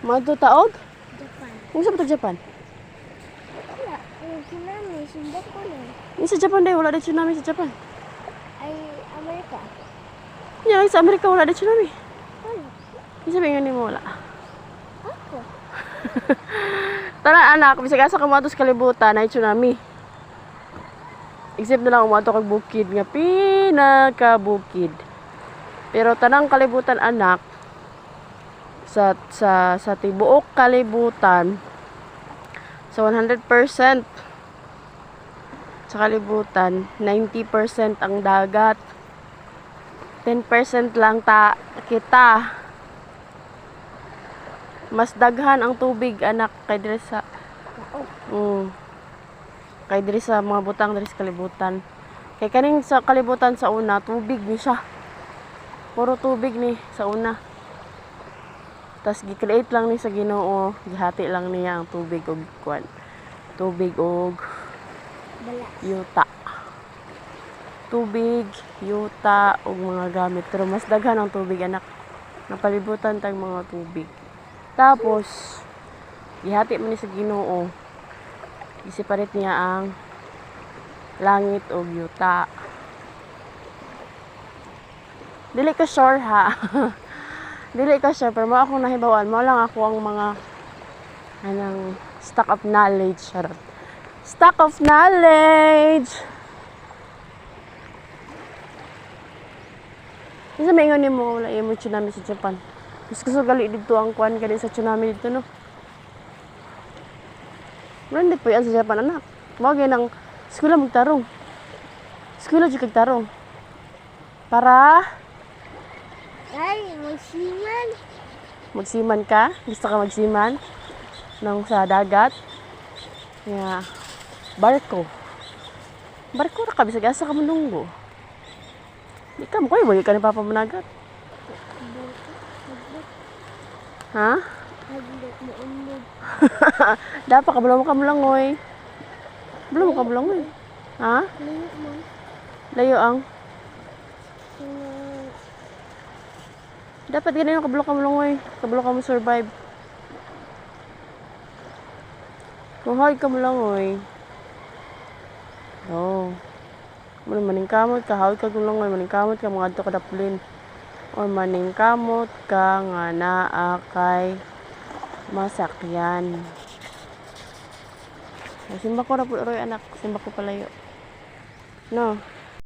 Mga taog? Japan. Kung sa ba Japan? Wala. Yung tsunami, sundan ko na. Yung sa Japan dahil wala din tsunami sa Japan. Ay, Amerika. Yan, sa Amerika wala din tsunami. Wala. Yung sabihin nga mo wala. Ako. Tara anak, bisag asa ka matos kalibutan ay tsunami. Except na lang umato kag bukid nga pinaka-bukid. Pero tanang kalibutan anak sa tibuok kalibutan sa 100% sa kalibutan 90% ang dagat. 10% lang kita. Mas daghan ang tubig anak kay diri sa kay diri sa mga butang diri sa kalibutan. Kay kaning sa kalibutan sa una tubig ni siya. Puro tubig ni sa una. Tas gi-create lang ni sa Ginoo, gihati lang niya ang tubig og kwan. Tubig og Bala. yuta. Tubig, yuta og mga gamit. Pero mas daghan ang tubig anak. Napalibutan tag mga tubig. Tapos gihati man ni sa Ginoo. Isiparit niya ang langit o yuta. Dili ka sure ha. Dili ka sure pero mo akong nahibawan. Mo lang ako ang mga anang stock of knowledge. Charot. Stock of knowledge. Isa may nga ni mo wala yung tsunami sa Japan. Mas gusto gali dito ang kwan kadi sa tsunami dito no. Randit po yan sa Japan, anak. Mawag yan ang skula magtarong. Skula dyan kagtarong. Para? Ay, magsiman. Magsiman ka? Gusto ka magsiman? Nang sa dagat? Yeah. Barko. Barko na ka, bisag asa ka manunggo. Di ka mo kayo, wagi ka ni Papa managat. Ha? Haglit mo umod. Dapat ka mo kamulangoy. Belum ka mulangoy. Ha? Layo mo. Layo ang. Yung Dapat ganyan kabalo ka mulangoy. Kabalo ka mo survive. Kuhay ka mulangoy. Oh. Maningkamot ka, hawid ka mulangoy, maningkamot ka mga adto ka daplin. O maningkamot ka nga naa kay masakyan. Simba ko na po, Roy, anak. Simba ko palayo. No?